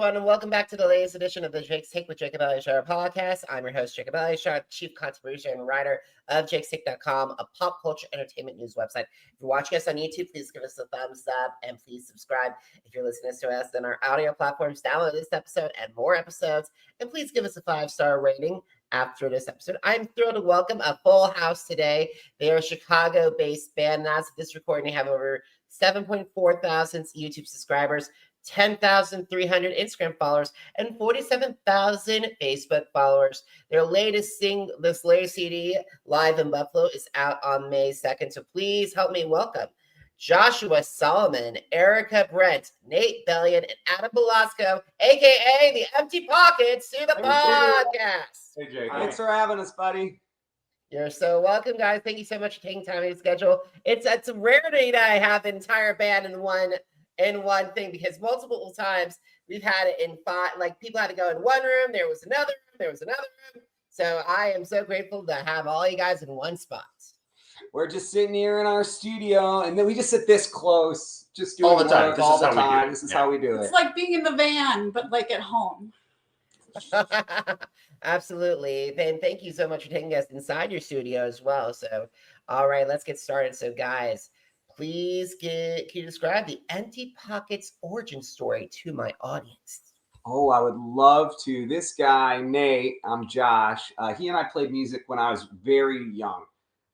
everyone, and welcome back to the latest edition of the Jake's Take with Jacob Elyachar Podcast. I'm your host, Jacob Elyachar, Chief Content Producer and writer of jakestake.com, a pop culture entertainment news website. If you're watching us on YouTube, please give us a thumbs up and please subscribe. If you're listening to us on our audio platforms, download this episode and more episodes, and please give us a 5-star rating after this episode. I'm thrilled to welcome a full house today. They are a Chicago-based band. And as of this recording, they have over 7.4 thousand YouTube subscribers, 10,300 Instagram followers, and 47,000 Facebook followers. Their latest CD, Live in Buffalo, is out on May 2nd. So please help me welcome Joshua Solomon, Erika Brett, Nate Bellon, and Adam Balasco, a.k.a. the Empty Pockets, to the podcast. Hey, Jake. Thanks for having us, buddy. You're so welcome, guys. Thank you so much for taking time in your schedule. It's a rarity that I have the entire band in one thing, because multiple times we've had it in 5, like people had to go in one room, there was another room. So I am so grateful to have all you guys in one spot. We're just sitting here in our studio, and then we just sit this close, just doing all the time. This is how we do it. It's like being in the van, but like at home. Absolutely. And thank you so much for taking us inside your studio as well. So, all right, let's get started. So, guys, please can you describe the Empty Pockets origin story to my audience? Oh, I would love to. This guy, Nate, I'm Josh. He and I played music when I was very young.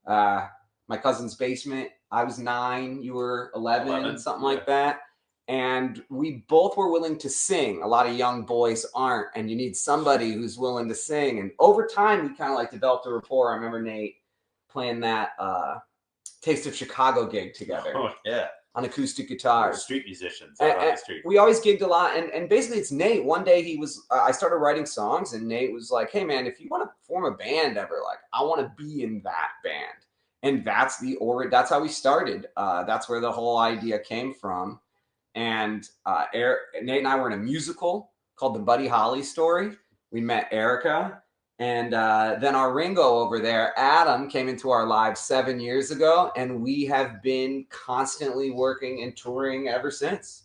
My cousin's basement. I was 9, you were 11 something like that. And we both were willing to sing. A lot of young boys aren't, and you need somebody who's willing to sing. And over time, we kind of like developed a rapport. I remember Nate playing that Taste of Chicago gig together. Oh, yeah. On acoustic guitars. Street musicians. And we always gigged a lot. And basically, it's Nate. One day I started writing songs, and Nate was like, hey, man, if you want to form a band ever, like, I want to be in that band. And that's how we started. That's where the whole idea came from. And Nate and I were in a musical called The Buddy Holly Story. We met Erika. And then our Ringo over there, Adam, came into our lives 7 years ago. And we have been constantly working and touring ever since.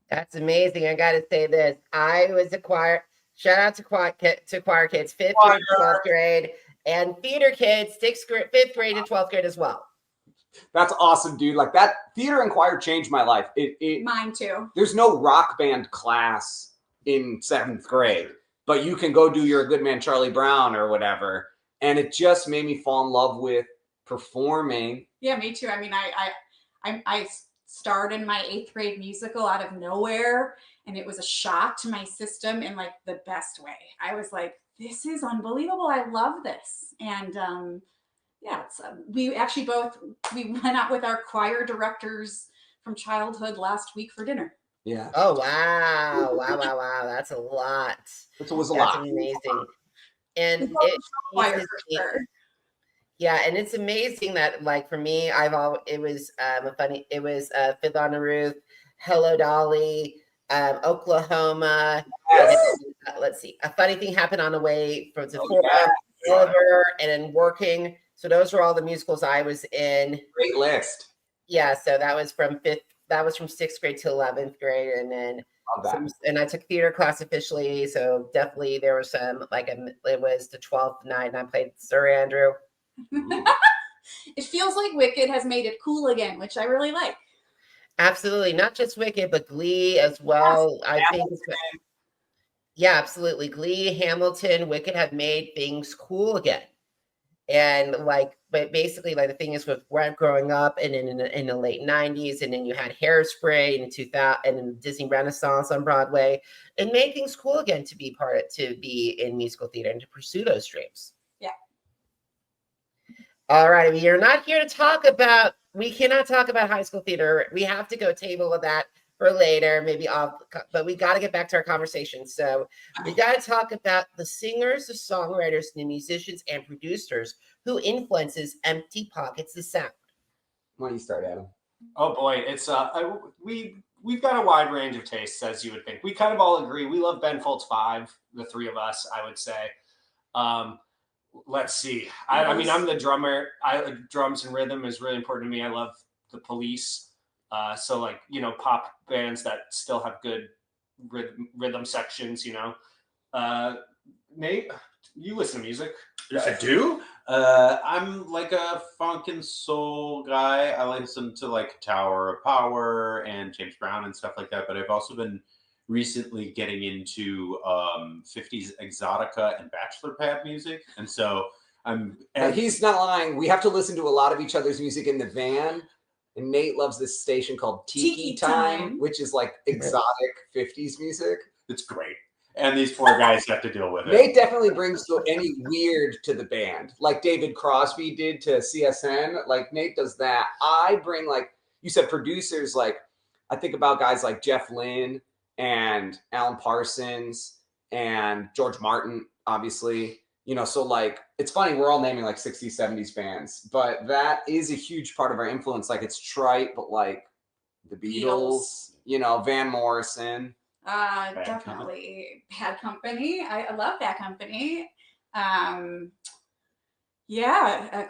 That's amazing. I got to say this. I was a choir. Shout out to choir kids, 5th grade to 12th grade. And theater kids, 5th grade to 12th grade as well. That's awesome, dude. Like, that theater and choir changed my life. Mine too. There's no rock band class in 7th grade, but you can go do your Good Man Charlie Brown or whatever. And it just made me fall in love with performing. Yeah, me too. I mean, I starred in my 8th grade musical out of nowhere, and it was a shock to my system in like the best way. I was like, this is unbelievable. I love this. And yeah, it's, we went out with our choir directors from childhood last week for dinner. Yeah. Oh, wow. That's a lot. It was a lot. That's amazing. And yeah, and it's amazing that, like, for me, it was Fifth on the Roof, Hello Dolly, Oklahoma. Yes. Let's see. A Funny Thing Happened on the Way from Oliver, and then Working. So those were all the musicals I was in. Great list. Yeah, so that was from 6th grade to 11th grade, and then and I took theater class officially. So definitely there was some it was the 12th night, and I played Sir Andrew. It feels like Wicked has made it cool again, which I really like. Absolutely, not just Wicked, but Glee as well. Yes, I think. Yeah, absolutely. Glee, Hamilton, Wicked have made things cool again. And but basically, the thing is with growing up and in the late 90s, and then you had Hairspray in 2000 and Disney Renaissance on Broadway, and made things cool again to be in musical theater and to pursue those dreams. Yeah. All right. We are not here to we cannot talk about high school theater. We have to go table with that for later, but we got to get back to our conversation. So we got to talk about the singers, the songwriters, the musicians, and producers who influences Empty Pockets, the sound. Why don't you start, Adam? Oh boy, it's we've got a wide range of tastes, as you would think. We kind of all agree. We love Ben Folds 5, the three of us, I would say. Let's see. I mean, I'm the drummer. Drums and rhythm is really important to me. I love the Police. So pop bands that still have good rhythm sections, you know. Nate, you listen to music? Yes, I do. I'm like a funk and soul guy. I listen to like Tower of Power and James Brown and stuff like that. But I've also been recently getting into 50s exotica and bachelor pad music, and so he's not lying. We have to listen to a lot of each other's music in the van. And Nate loves this station called Tiki Time, which is like exotic 50s music. It's great. And these poor guys have to deal with it. Nate definitely brings any weird to the band, like David Crosby did to CSN. Like Nate does that. I bring, like you said, producers. Like I think about guys like Jeff Lynne and Alan Parsons and George Martin, obviously. You know, so like it's funny, we're all naming like 60s, 70s bands, but that is a huge part of our influence. Like it's trite, but like the Beatles. You know, Van Morrison. Definitely Bad Company. I love Bad Company.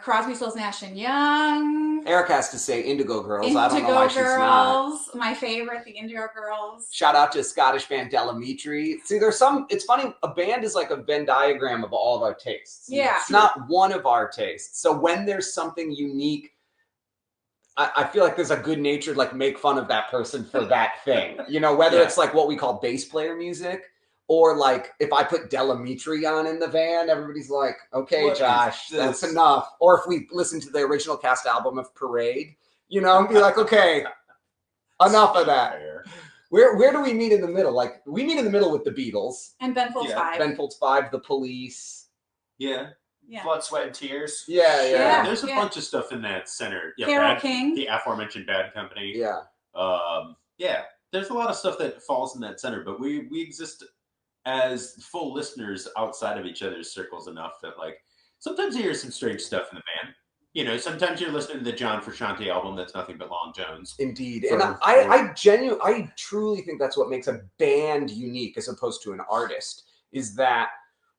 Crosby, Stills, Nash and Young. Erika has to say Indigo Girls. Indigo I don't know why she's not. My favorite, the Indigo Girls. Shout out to Scottish band Delamitri. See, there's some. It's funny. A band is like a Venn diagram of all of our tastes. Yeah, it's not one of our tastes. So when there's something unique, I feel like there's a good natured like make fun of that person for that thing. You know, whether it's like what we call bass player music, or like if I put Delamitri on in the van, everybody's like, okay, what Josh, that's enough. Or if we listen to the original cast album of Parade, you know, and be like, okay, enough of that. Where do we meet in the middle? Like we meet in the middle with the Beatles. And Ben Folds 5. Ben Folds 5, The Police. Yeah. Blood, Sweat, and Tears. Yeah. There's a bunch of stuff in that center. Yeah, Carole King. The aforementioned Bad Company. Yeah. There's a lot of stuff that falls in that center, but we exist as full listeners outside of each other's circles enough that like sometimes you hear some strange stuff in the band. You know, sometimes you're listening to the John Frusciante album that's nothing but Long Jones. Indeed. And I truly think that's what makes a band unique as opposed to an artist, is that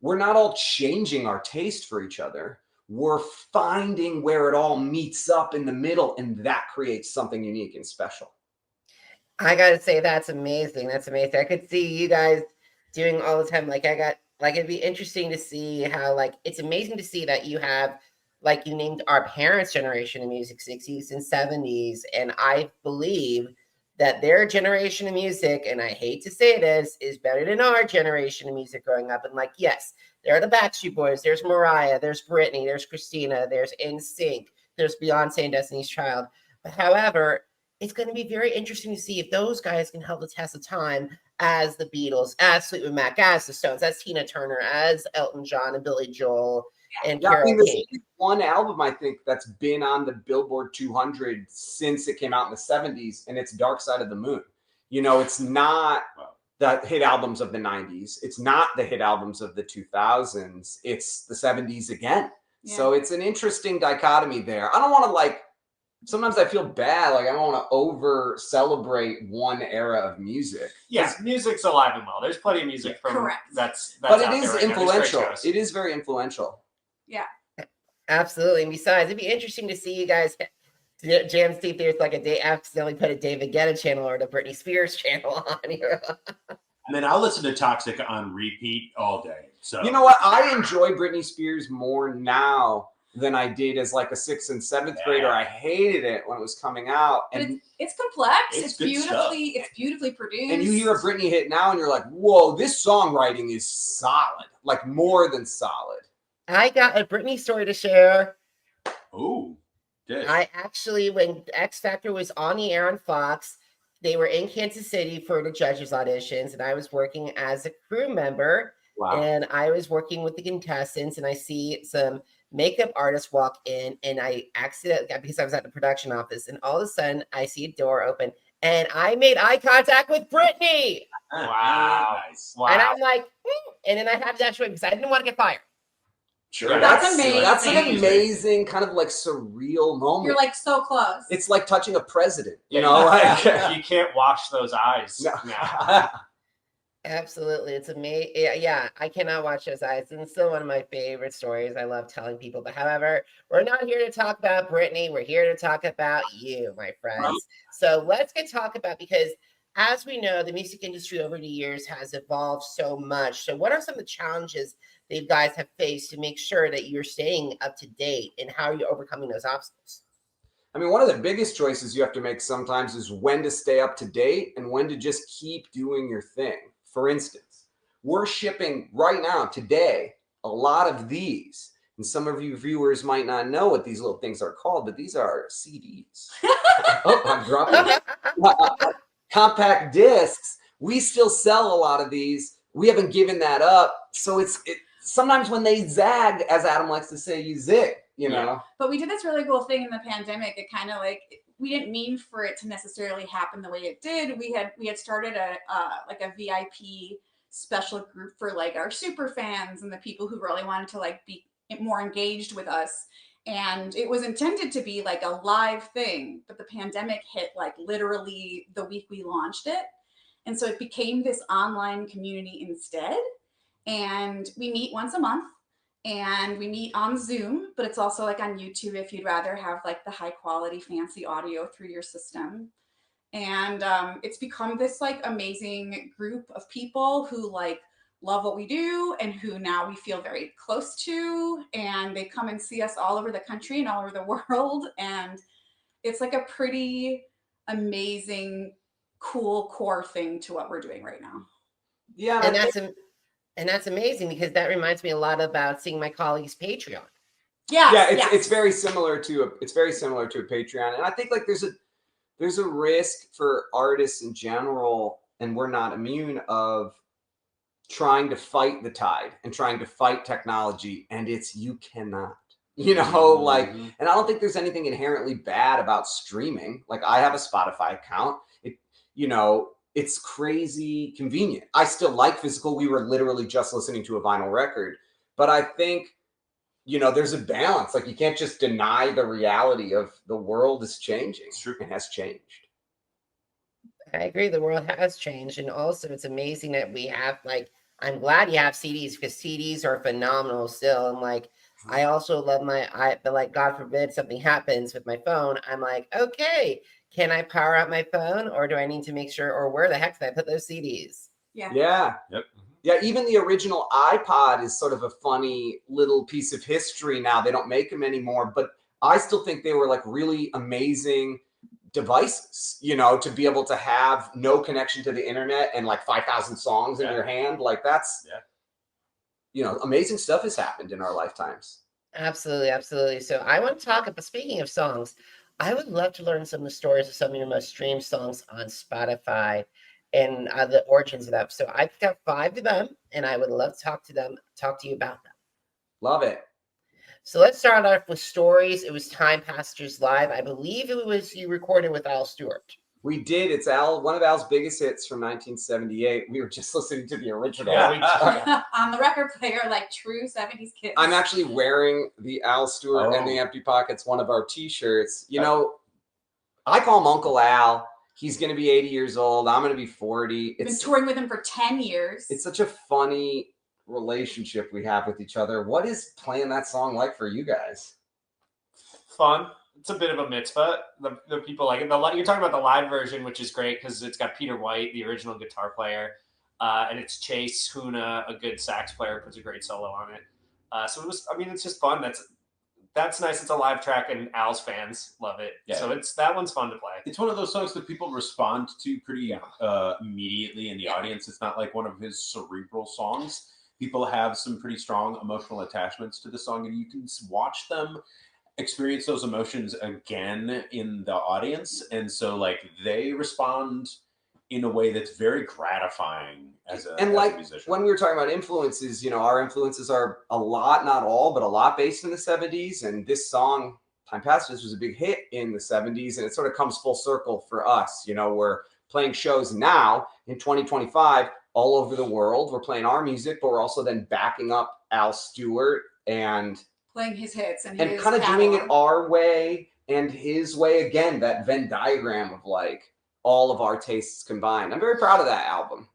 we're not all changing our taste for each other. We're finding where it all meets up in the middle, and that creates something unique and special. I gotta say, that's amazing. That's amazing. I could see you guys doing all the time. Like it'd be interesting to see how, like, it's amazing to see that you have, like, you named our parents' generation of music, 60s and 70s. And I believe that their generation of music, and I hate to say this, is better than our generation of music growing up. And like, yes, there are the Backstreet Boys, there's Mariah, there's Britney, there's Christina, there's NSYNC, there's Beyonce and Destiny's Child. But however, it's going to be very interesting to see if those guys can hold the test of time as the Beatles, as Fleetwood Mac, as the Stones, as Tina Turner, as Elton John and Billy Joel. And Carole King. One album I think that's been on the Billboard 200 since it came out in the 70s, and it's Dark Side of the Moon. You know, it's not the hit albums of the 90s. It's not the hit albums of the 2000s. It's the 70s again. Yeah. So it's an interesting dichotomy there. I don't want to, like, sometimes I feel bad. Like, I don't want to over celebrate one era of music. Yeah, music's alive and well. There's plenty of music from that's but it is influential. It is very influential. Yeah. Absolutely. And besides, it'd be interesting to see you guys jam, see if there's like a day accidentally put a David Guetta channel or the Britney Spears channel on here. And then I'll listen to Toxic on repeat all day. So you know what? I enjoy Britney Spears more now than I did as like a 6th and 7th grader. I hated it when it was coming out. And it's complex. It's beautifully produced. And you hear a Britney hit now and you're like, whoa, this songwriting is solid. Like more than solid. I got a Britney story to share. Oh, good. I actually, when X Factor was on the air on Fox, they were in Kansas City for the judges' auditions, and I was working as a crew member. Wow. And I was working with the contestants, and I see some makeup artists walk in, and I accidentally, because I was at the production office, and all of a sudden I see a door open, and I made eye contact with Britney. Wow. Wow. And I'm like, and then I had to actually, because I didn't want to get fired. Sure. That's amazing. That's an amazing kind of like surreal moment. You're like so close. It's like touching a president, you know? Like, you can't wash those eyes. No. Absolutely. It's amazing. Yeah, I cannot watch those eyes. And it's still one of my favorite stories. I love telling people. But however, we're not here to talk about Britney. We're here to talk about you, my friends. So let's talk about, because as we know, the music industry over the years has evolved so much. So what are some of the challenges that you guys have faced to make sure that you're staying up to date, and how are you overcoming those obstacles? I mean, one of the biggest choices you have to make sometimes is when to stay up to date and when to just keep doing your thing. For instance, we're shipping right now, today, a lot of these. And some of you viewers might not know what these little things are called, but these are CDs. Oh, I'm dropping it. Compact discs. We still sell a lot of these. We haven't given that up. So sometimes when they zag, as Adam likes to say, you zig, you know. Yeah. But we did this really cool thing in the pandemic. It kind of like, we didn't mean for it to necessarily happen the way it did. We had started a VIP special group for like our super fans and the people who really wanted to like be more engaged with us. And it was intended to be like a live thing, but the pandemic hit like literally the week we launched it. And so it became this online community instead. And we meet once a month, and we meet on Zoom, but it's also like on YouTube if you'd rather have like the high quality fancy audio through your system. And it's become this like amazing group of people who like love what we do and who now we feel very close to, and they come and see us all over the country and all over the world. And it's like a pretty amazing, cool core thing to what we're doing right now. Yeah. And that's amazing, because that reminds me a lot about seeing my colleagues' Patreon. Yeah, it's very similar to a Patreon. And I think like there's a risk for artists in general, and we're not immune, of trying to fight the tide and trying to fight technology, and you cannot, like, and I don't think there's anything inherently bad about streaming. Like, I have a Spotify account. It's crazy convenient. I still like physical. We were literally just listening to a vinyl record, but I think, there's a balance. Like, you can't just deny the reality of the world is changing. It's true. It has changed. I agree. The world has changed. And also it's amazing that we have I'm glad you have CDs, because CDs are phenomenal still. And like, I also love but like, God forbid something happens with my phone. I'm like, okay, can I power up my phone, or do I need to make sure, or where the heck did I put those CDs? Yeah. Yep. Yeah, even the original iPod is sort of a funny little piece of history now. They don't make them anymore, but I still think they were like really amazing devices, to be able to have no connection to the internet and like 5,000 songs in your hand. Like, that's, amazing stuff has happened in our lifetimes. Absolutely, absolutely. So I want to talk about, speaking of songs, I would love to learn some of the stories of some of your most streamed songs on Spotify and the origins of that. So I picked out 5 of them, and I would love to talk to you about them. Love it. So let's start off with stories. It was Time Passengers Live. I believe it was you recorded with Al Stewart. We did. It's one of Al's biggest hits from 1978. We were just listening to the original. On the record player, like true 70s kids. I'm actually wearing the Al Stewart and the Empty Pockets, one of our t-shirts. I call him Uncle Al. He's going to be 80 years old. I'm going to be 40. Been touring with him for 10 years. It's such a funny relationship we have with each other. What is playing that song like for you guys? Fun. It's a bit of a mitzvah. The people like it. You're talking about the live version, which is great because it's got Peter White, the original guitar player, and it's Chase Huna, a good sax player, puts a great solo on it. So it was. I mean, it's just fun. That's nice. It's a live track, and Al's fans love it. Yeah. So that one's fun to play. It's one of those songs that people respond to pretty immediately in the audience. It's not like one of his cerebral songs. People have some pretty strong emotional attachments to the song, and you can watch them experience those emotions again in the audience. And so like they respond in a way that's very gratifying as a musician. When we were talking about influences, our influences are a lot, not all, but a lot based in the 70s. And this song, Time Passengers, was a big hit in the 70s. And it sort of comes full circle for us. We're playing shows now in 2025 all over the world. We're playing our music, but we're also then backing up Al Stewart and playing his hits and kind of doing it our way and his way again, that Venn diagram of like all of our tastes combined. I'm very proud of that album.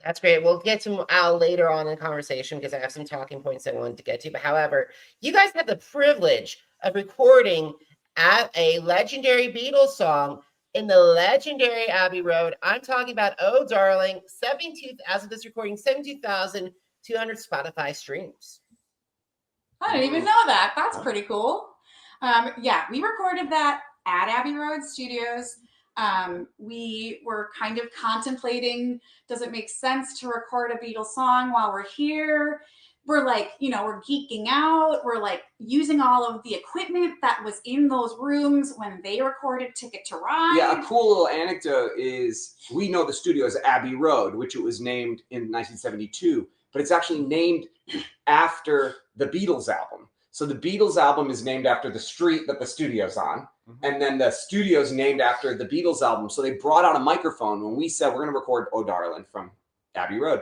That's great. We'll get to Al later on in the conversation because I have some talking points I wanted to get to. But however, you guys had the privilege of recording a legendary Beatles song in the legendary Abbey Road. I'm talking about Oh Darling, as of this recording, 72,200 Spotify streams. I didn't even know that. That's pretty cool. Yeah, we recorded that at Abbey Road Studios. We were kind of contemplating, does it make sense to record a Beatles song while we're here? We're like, we're geeking out. We're like using all of the equipment that was in those rooms when they recorded Ticket to Ride. Yeah, a cool little anecdote is we know the studio as Abbey Road, which it was named in 1972, but it's actually named after the Beatles album. So the Beatles album is named after the street that the studio's on. And then the studio's named after the Beatles album. So they brought out a microphone when we said we're going to record Oh Darling from Abbey Road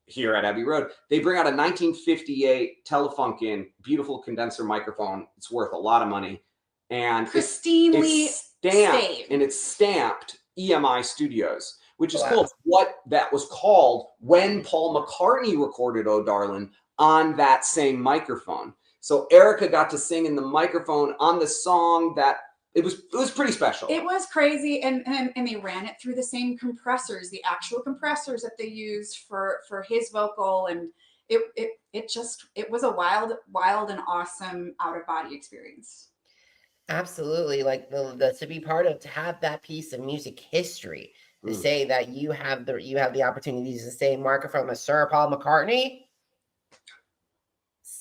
here at Abbey Road. They bring out a 1958 Telefunken beautiful condenser microphone. It's worth a lot of money. And pristinely stamped. And it's stamped EMI Studios, which is cool. What that was called when Paul McCartney recorded Oh Darling on that same microphone. So Erika got to sing in the microphone on the song that it was pretty special. It was crazy, and they ran it through the same compressors, the actual compressors that they used for his vocal, and it was a wild and awesome out of body experience. Absolutely, like the to be part of, to have that piece of music history, to say that you have the opportunity to use the same microphone as Sir Paul McCartney.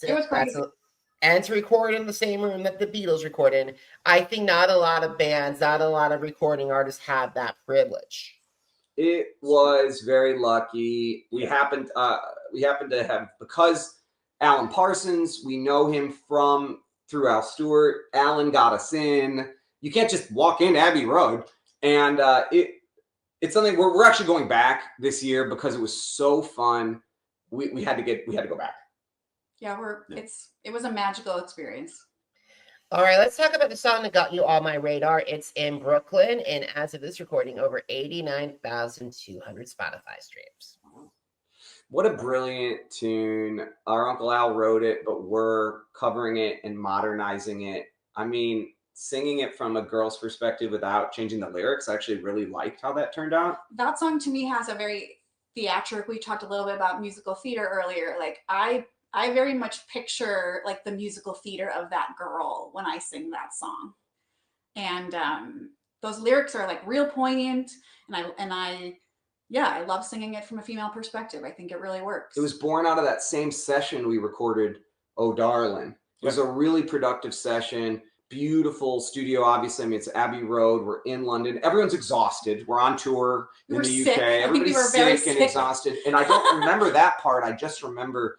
It was crazy. And to record in the same room that the Beatles recorded in. I think not a lot of bands, not a lot of recording artists have that privilege. It was very lucky. We happened to have, because Alan Parsons, we know him through Al Stewart. Alan got us in. You can't just walk in Abbey Road. And it's something we're actually going back this year because it was so fun. We had to go back. Yeah, it was a magical experience. All right, let's talk about the song that got you on my radar. It's in Brooklyn, and as of this recording, over 89,200 Spotify streams. What a brilliant tune. Our Uncle Al wrote it, but we're covering it and modernizing it. I mean, singing it from a girl's perspective without changing the lyrics, I actually really liked how that turned out. That song to me has a very theatric, we talked a little bit about musical theater earlier. Like I very much picture like the musical theater of that girl when I sing that song. And those lyrics are like real poignant. And I love singing it from a female perspective. I think it really works. It was born out of that same session we recorded Oh Darling. It was a really productive session. Beautiful studio, obviously. I mean, it's Abbey Road. We're in London. Everyone's exhausted. We're on tour in the UK. Everybody's sick and exhausted. And I don't remember that part. I just remember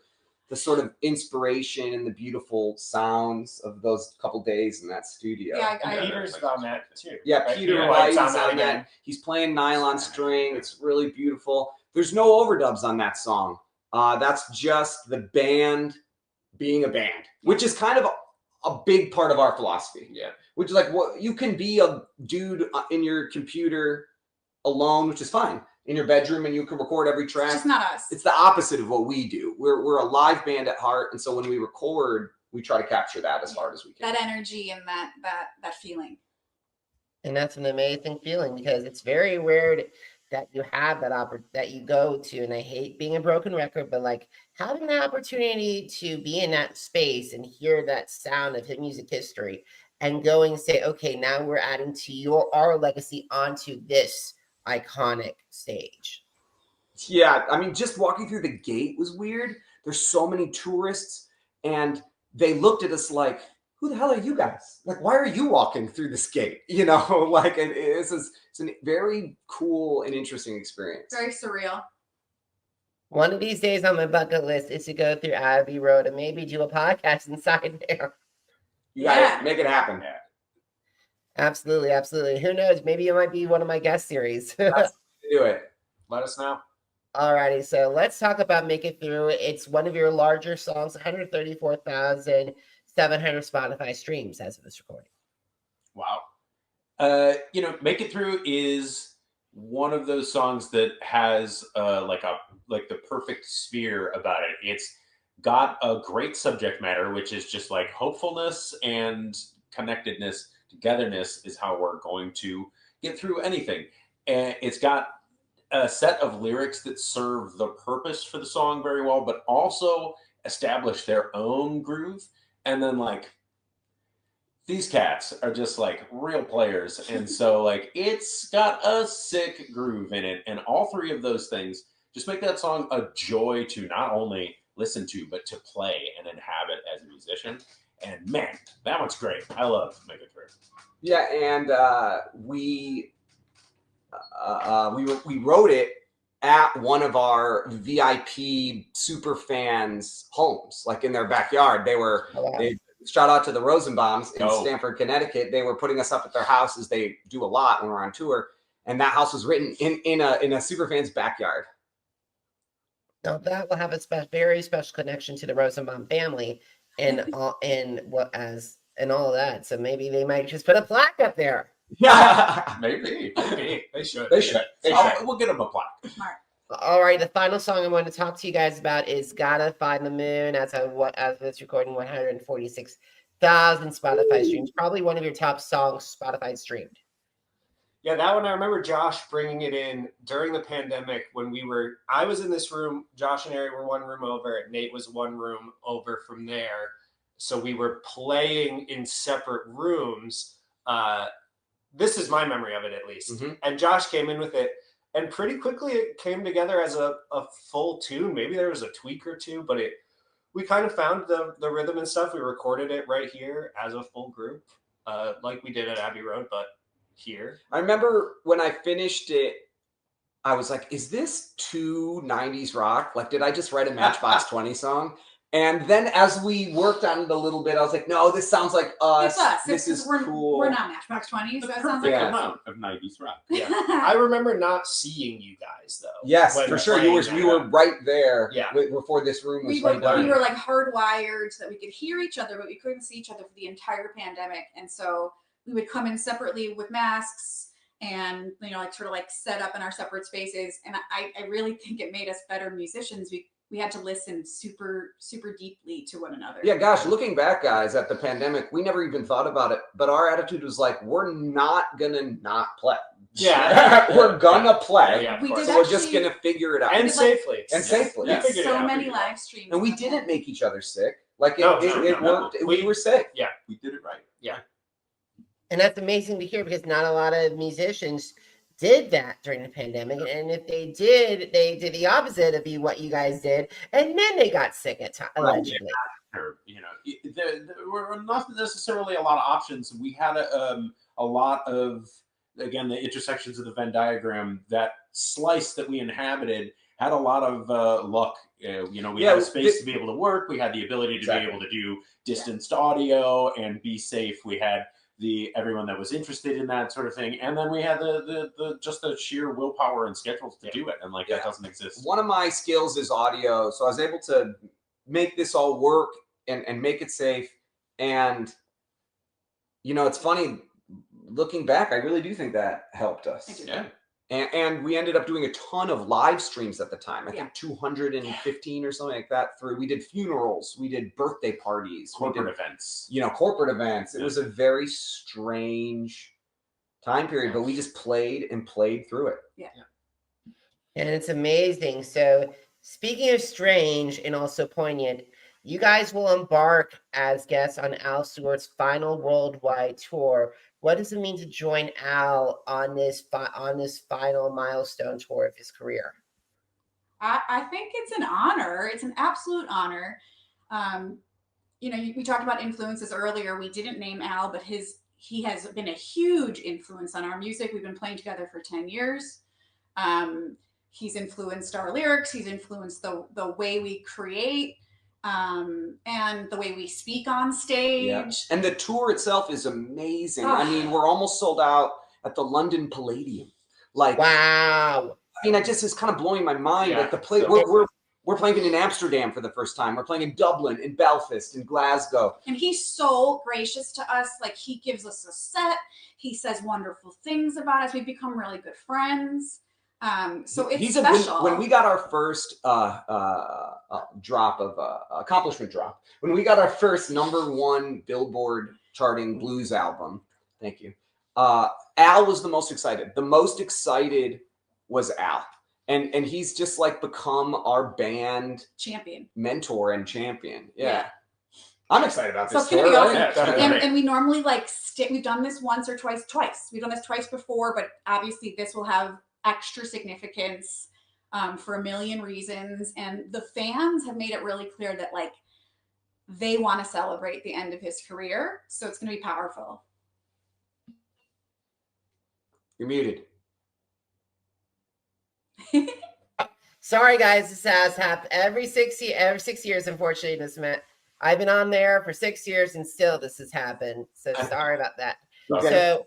the sort of inspiration and the beautiful sounds of those couple days in that studio. Yeah, Peter's on that too. Yeah, right? Peter White's on that. He's playing nylon string. It's really beautiful. There's no overdubs on that song. That's just the band being a band, which is kind of a big part of our philosophy. Yeah. Which is like, what you can be a dude in your computer alone, which is fine. In your bedroom, and you can record every track. It's just not us. It's the opposite of what we do. We're a live band at heart, and so when we record, we try to capture that as hard as we can. That energy and that feeling. And that's an amazing feeling, because it's very weird that you have that you go to, and I hate being a broken record, but like having the opportunity to be in that space and hear that sound of hip music history, and going and say, okay, now we're adding to our legacy onto this iconic stage. Yeah, I mean, just walking through the gate was weird. There's so many tourists, and they looked at us like, who the hell are you guys? Like, why are you walking through this gate? You know, like it's a very cool and interesting experience. Very surreal. One of these days on my bucket list is to go through Abbey Road and maybe do a podcast inside there. You gotta make it happen. Yeah. Absolutely, absolutely. Who knows? Maybe it might be one of my guest series. Do it. Let us know. Alrighty, so let's talk about Make It Through. It's one of your larger songs, 134,700 Spotify streams as of this recording. Wow. Make It Through is one of those songs that has like the perfect sphere about it. It's got a great subject matter, which is just like hopefulness and connectedness. Togetherness is how we're going to get through anything. And it's got a set of lyrics that serve the purpose for the song very well, but also establish their own groove. And then like these cats are just like real players. And so like it's got a sick groove in it. And all three of those things just make that song a joy to not only listen to, but to play and inhabit as a musician. And man, that one's great. I love Make It Through. Yeah, and we wrote it at one of our VIP super fans' homes, like in their backyard. They shout out to the Rosenbaums in Stamford, Connecticut. They were putting us up at their house, as they do a lot when we're on tour, and that house was written in a super fan's backyard. Now that will have a very special connection to the Rosenbaum family and all of that. So maybe they might just put a plaque up there. Yeah, Maybe. They should. We'll get them a plaque. Smart. All right, the final song I want to talk to you guys about is "Gotta Find the Moon." As this recording, 146,000 Spotify streams. Probably one of your top songs Spotify streamed. Yeah, that one I remember Josh bringing it in during the pandemic when I was in this room, Josh and Ari were one room over, Nate was one room over from there. So we were playing in separate rooms. This is my memory of it, at least. Mm-hmm. And Josh came in with it, and pretty quickly it came together as a full tune. Maybe there was a tweak or two, but we kind of found the rhythm and stuff. We recorded it right here as a full group, like we did at Abbey Road, but here. I remember when I finished it, I was like, is this too 90s rock? Like, did I just write a Matchbox 20 song? And then as we worked on it a little bit, I was like, no, this sounds like us. It's us. This is cool. We're not Matchbox 20, so The that sounds perfect like amount of 90s rock. Yeah. I remember not seeing you guys, though. Yes, when for sure. playing You were right there. Yeah. Before this room was we right down. were like hardwired so that we could hear each other, but we couldn't see each other for the entire pandemic. And so we would come in separately with masks and, like sort of like set up in our separate spaces. And I really think it made us better musicians. We had to listen super, super deeply to one another. Yeah, gosh, looking back, guys, at the pandemic, we never even thought about it. But our attitude was like, we're not going to not play. Yeah. We're going to play. Yeah, We of course. did So we're just going to figure it out. And did, like- safely. And safely. We Yeah. figured it So out many pretty well. live streams. And we didn't make each other sick. Like, No, it worked. We were safe. We did it right. And that's amazing to hear because not a lot of musicians did that during the pandemic. And if they did the opposite of what you guys did. And then they got sick at times, allegedly. Or, there were not necessarily a lot of options. We had a lot of, again, the intersections of the Venn diagram. That slice that we inhabited had a lot of luck. We had a space to be able to work. We had the ability to be able to do distanced audio and be safe. We had everyone that was interested in that sort of thing, and then we had the just the sheer willpower and schedules to do it, and that doesn't exist. One of my skills is audio, so I was able to make this all work and make it safe. And it's funny looking back, I really do think that helped us. Yeah. And we ended up doing a ton of live streams at the time. I Yeah. think 215 or something like that. We did funerals, we did birthday parties, Corporate events. corporate events. It Yeah. was a very strange time period, but we just played and played through it. And it's amazing. So speaking of strange and also poignant, you guys will embark as guests on Al Stewart's final worldwide tour. What does it mean to join Al on this final milestone tour of his career? I think it's an honor. It's an absolute honor. We talked about influences earlier. We didn't name Al, but he has been a huge influence on our music. We've been playing together for 10 years. He's influenced our lyrics. He's influenced the way we create. And the way we speak on stage. Yeah. And the tour itself is amazing. Oh. I mean, we're almost sold out at the London Palladium. Wow. I mean, just is kind of blowing my mind. Yeah. We're playing in Amsterdam for the first time. We're playing in Dublin, in Belfast, in Glasgow. And he's so gracious to us. Like, he gives us a set. He says wonderful things about us. We've become really good friends. So it's special. When we got our first accomplishment drop, when we got our first #1 Billboard charting blues album, thank you. Al was the most excited. The most excited was Al. And he's just like become our band champion, mentor and champion. Yeah. Yeah. I'm excited about So this it's gonna be story. awesome. Right? And we normally like we've done this once or twice. We've done this twice before, but obviously this will have extra significance for a million reasons. And the fans have made it really clear that like they want to celebrate the end of his career. So it's gonna be powerful. You're muted. Sorry, guys, this has happened every 6 years. Unfortunately, this meant I've been on there for 6 years and still this has happened. So sorry about that. Okay. So,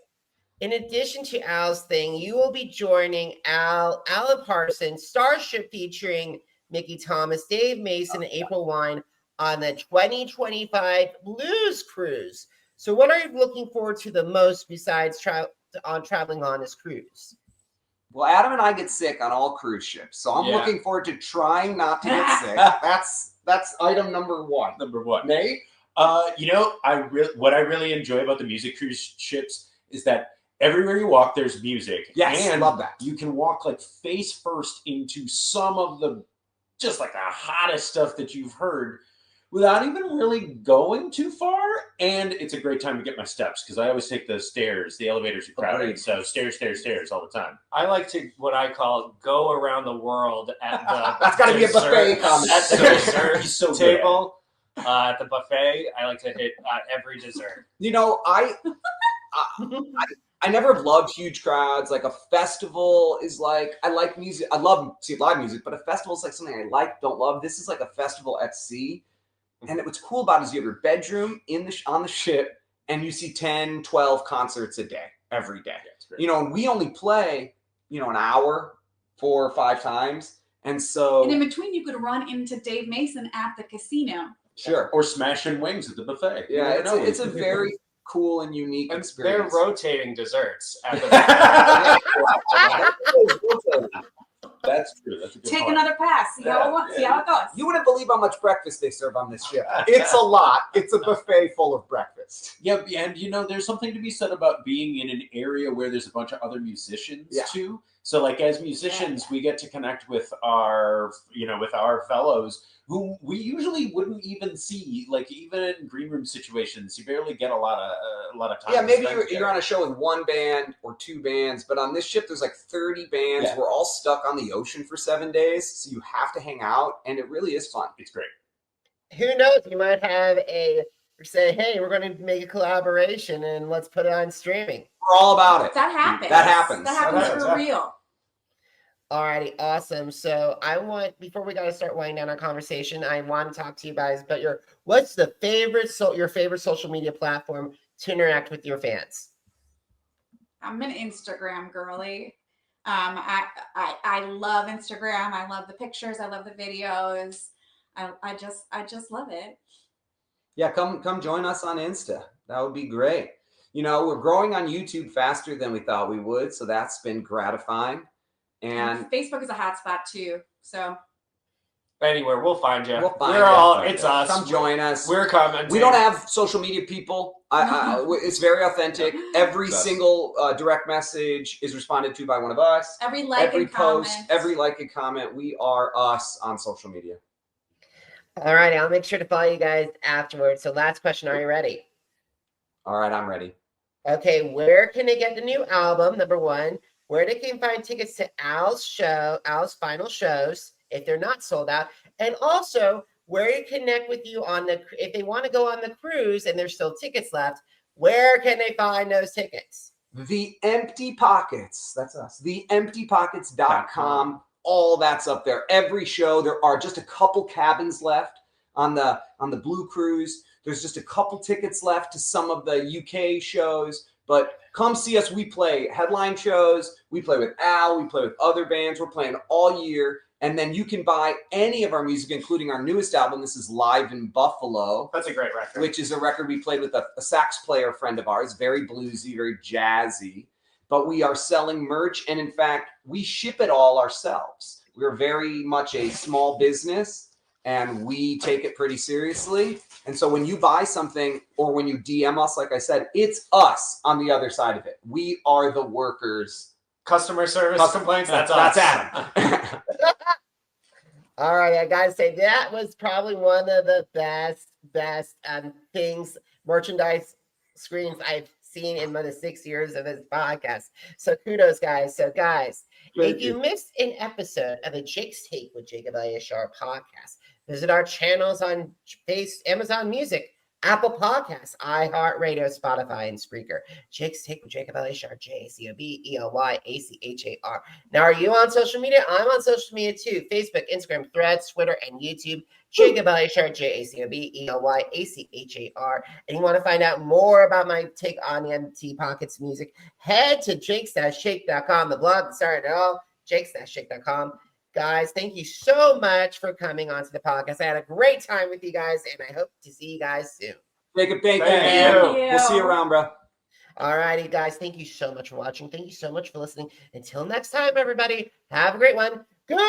in addition to Al's thing, you will be joining Alan Parsons, Starship featuring Mickey Thomas, Dave Mason, and April Wine on the 2025 Blues Cruise. So, what are you looking forward to the most besides traveling on this cruise? Well, Adam and I get sick on all cruise ships, so I'm looking forward to trying not to get sick. That's item number one. Number one. Nate? What I really enjoy about the music cruise ships is that everywhere you walk, there's music. Yes, and love that. You can walk like face first into some of the just like the hottest stuff that you've heard without even really going too far. And it's a great time to get my steps because I always take the stairs. The elevators are crowded. Agreed. So stairs all the time. I like to what I call go around the world at the That's got to be a buffet dessert- comment. at the dessert He's so good. table. At the buffet, I like to hit every dessert. You know, I never have loved huge crowds. Like a festival is like, I like music. I love live music, but a festival is like something I like, don't love. This is like a festival at sea. And what's cool about it is you have your bedroom on the ship and you see 10, 12 concerts a day, every day. Yeah, You know, and we only play, an hour 4 or 5 times. And so, And in between, you could run into Dave Mason at the casino. sure. Or smashing wings at the buffet. Yeah, You never know. it's a very cool and unique And experience. they're rotating desserts at the buffet. That's true. That's a good Take point. another pass. See how it goes. You wouldn't believe how much breakfast they serve on this ship. It's a lot. It's a buffet full of breakfast. Yeah, and there's something to be said about being in an area where there's a bunch of other musicians too. So like as musicians, we get to connect with our fellows who we usually wouldn't even see. Like even in green room situations, you barely get a lot of time. Yeah, maybe to spend you're on a show with 1 band or 2 bands, but on this ship there's like 30 bands. Yeah. We're all stuck on the ocean for 7 days, so you have to hang out, and it really is fun. It's great. Who knows? You might have say, hey, we're going to make a collaboration and let's put it on streaming. We're all about it. That happens. That happens. That happens That happens, for real. Alrighty, awesome. So before we got to start winding down our conversation, I want to talk to you guys about what's your favorite social media platform to interact with your fans? I'm an Instagram girly. I love Instagram. I love the pictures. I love the videos. I just love it. Yeah, come join us on Insta. That would be great. We're growing on YouTube faster than we thought we would, so that's been gratifying. And Facebook is a hotspot too. So Anywhere, we'll find you. It's us. Come join us. We're coming. We don't have social media people. It's very authentic. Every single direct message is responded to by one of us. every like Every and post, comment. every like and comment. We are us on social media. Alrighty, I'll make sure to follow you guys afterwards. So last question, are you ready? All right, I'm ready. Okay, where can they get the new album, number 1? Where they can find tickets to Al's final shows, if they're not sold out, and also where you connect with you if they want to go on the cruise and there's still tickets left, where can they find those tickets? The Empty Pockets. That's us. TheEmptyPockets.com. All that's up there. Every show. There are just a couple cabins left on the Blue Cruise. There's just a couple tickets left to some of the UK shows. But come see us. We play headline shows. We play with Al. We play with other bands. We're playing all year. And then you can buy any of our music, including our newest album. This is Live in Buffalo. That's a great record. Which is a record we played with a sax player friend of ours. Very bluesy, very jazzy. But we are selling merch. And in fact, we ship it all ourselves. We're very much a small business. and we take it pretty seriously. And so when you buy something or when you DM us, like I said, it's us on the other side of it. We are the workers. Customer service complaints, that's us. That's Adam. All right, I gotta say that was probably one of the best things, merchandise screens I've seen in the 6 years of this podcast. So kudos, guys. So guys, if you missed an episode of the Jake's Take with Jacob Elyachar podcast, visit our channels on Amazon Music, Apple Podcasts, iHeartRadio, Spotify, and Spreaker. Jake's Take with Jacob Elyachar, JACOB-ELYACHAR. Now, are you on social media? I'm on social media too. Facebook, Instagram, Threads, Twitter, and YouTube. Jacob Elyachar, JACOB-ELYACHAR. And you want to find out more about my take on the Empty Pockets music, head to jakes-shake.com, the blog that started it all, jakes-shake.com. Guys, thank you so much for coming onto the podcast. I had a great time with you guys, and I hope to see you guys soon. Jacob, thank you. We'll see you around, bro. All righty, guys. Thank you so much for watching. Thank you so much for listening. Until next time, everybody, have a great one. Goodbye.